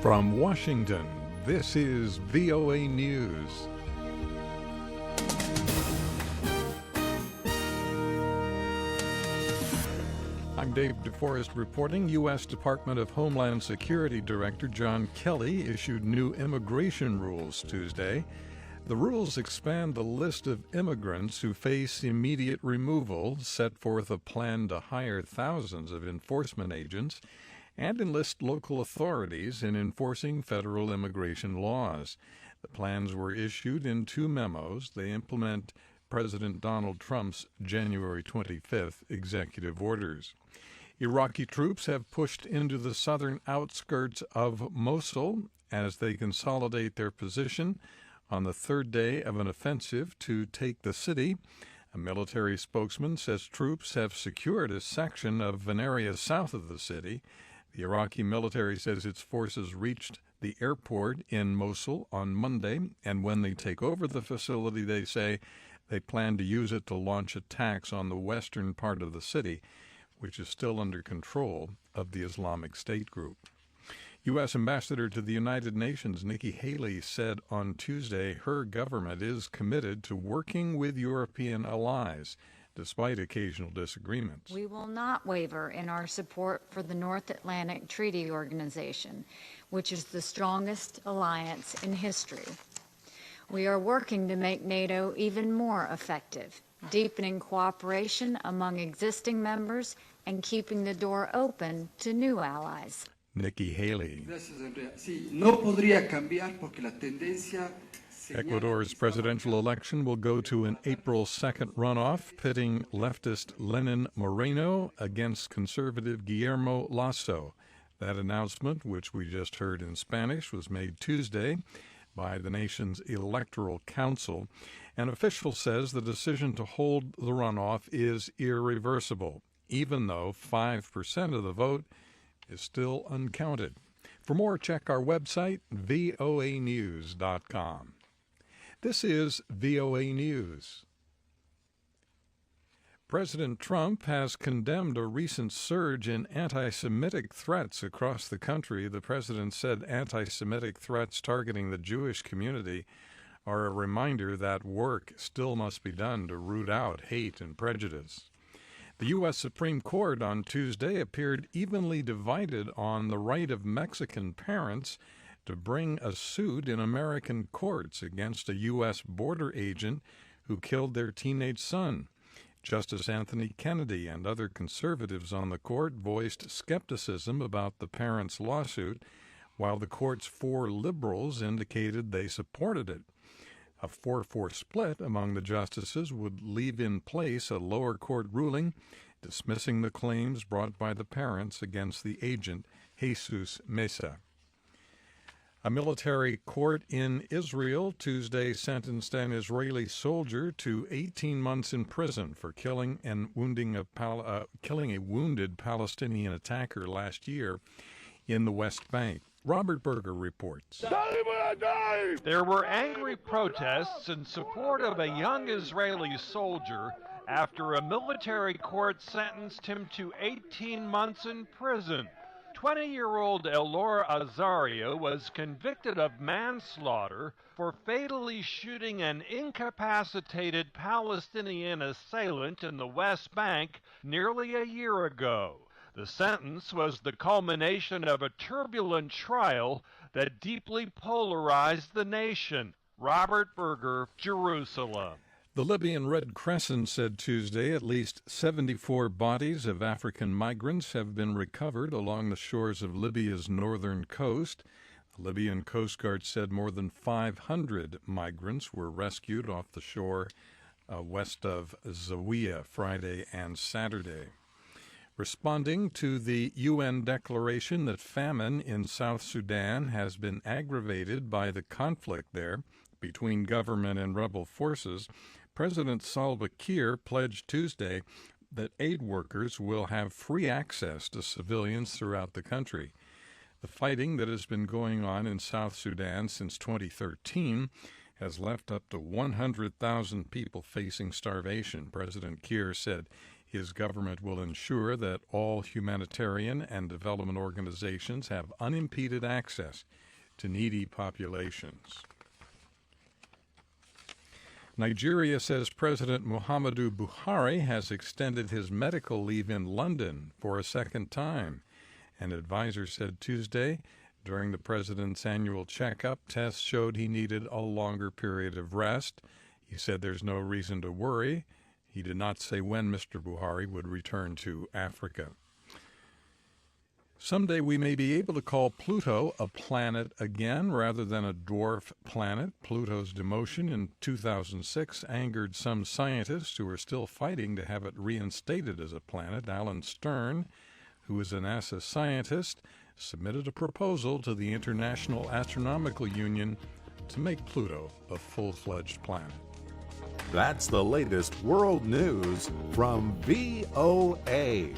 From Washington, this is VOA News. I'm David DeForest reporting. U.S. Department of Homeland Security Director John Kelly issued new immigration rules Tuesday. The rules expand the list of immigrants who face immediate removal, set forth a plan to hire thousands of enforcement agents, and enlist local authorities in enforcing federal immigration laws. The plans were issued in two memos. They implement President Donald Trump's January 25th executive orders. Iraqi troops have pushed into the southern outskirts of Mosul as they consolidate their position on the third day of an offensive to take the city. A military spokesman says troops have secured a section of an area south of the city. The Iraqi military says its forces reached the airport in Mosul on Monday, and when they take over the facility, they say they plan to use it to launch attacks on the western part of the city, which is still under control of the Islamic State group. U.S. Ambassador to the United Nations Nikki Haley said on Tuesday her government is committed to working with European allies, despite occasional disagreements. We will not waver in our support for the North Atlantic Treaty Organization, which is the strongest alliance in history. We are working to make NATO even more effective, deepening cooperation among existing members and keeping the door open to new allies. Nikki Haley. Ecuador's presidential election will go to an April 2nd runoff, pitting leftist Lenin Moreno against conservative Guillermo Lasso. That announcement, which we just heard in Spanish, was made Tuesday by the nation's Electoral Council. An official says the decision to hold the runoff is irreversible, even though 5% of the vote is still uncounted. For more, check our website, voanews.com. This is VOA News. President Trump has condemned a recent surge in anti-Semitic threats across the country. The president said anti-Semitic threats targeting the Jewish community are a reminder that work still must be done to root out hate and prejudice. The U.S. Supreme Court on Tuesday appeared evenly divided on the right of Mexican parents to bring a suit in American courts against a U.S. border agent who killed their teenage son. Justice Anthony Kennedy and other conservatives on the court voiced skepticism about the parents' lawsuit, while the court's four liberals indicated they supported it. A 4-4 split among the justices would leave in place a lower court ruling dismissing the claims brought by the parents against the agent, Jesus Mesa. A military court in Israel Tuesday sentenced an Israeli soldier to 18 months in prison for killing a wounded Palestinian attacker last year in the West Bank. Robert Berger reports. There were angry protests in support of a young Israeli soldier after a military court sentenced him to 18 months in prison. 20-year-old Elor Azaria was convicted of manslaughter for fatally shooting an incapacitated Palestinian assailant in the West Bank nearly a year ago. The sentence was the culmination of a turbulent trial that deeply polarized the nation. Robert Berger, Jerusalem. The Libyan Red Crescent said Tuesday at least 74 bodies of African migrants have been recovered along the shores of Libya's northern coast. The Libyan Coast Guard said more than 500 migrants were rescued off the shore west of Zawiya Friday and Saturday. Responding to the UN declaration that famine in South Sudan has been aggravated by the conflict there between government and rebel forces, President Salva Kiir pledged Tuesday that aid workers will have free access to civilians throughout the country. The fighting that has been going on in South Sudan since 2013 has left up to 100,000 people facing starvation. President Kiir said His government will ensure that all humanitarian and development organizations have unimpeded access to needy populations. Nigeria says President Muhammadu Buhari has extended his medical leave in London for a second time. An advisor said Tuesday during the president's annual checkup, tests showed he needed a longer period of rest. He said there's no reason to worry. He did not say when Mr. Buhari would return to Africa. Someday we may be able to call Pluto a planet again rather than a dwarf planet. Pluto's demotion in 2006 angered some scientists who are still fighting to have it reinstated as a planet. Alan Stern, who is a NASA scientist, submitted a proposal to the International Astronomical Union to make Pluto a full-fledged planet. That's the latest world news from VOA.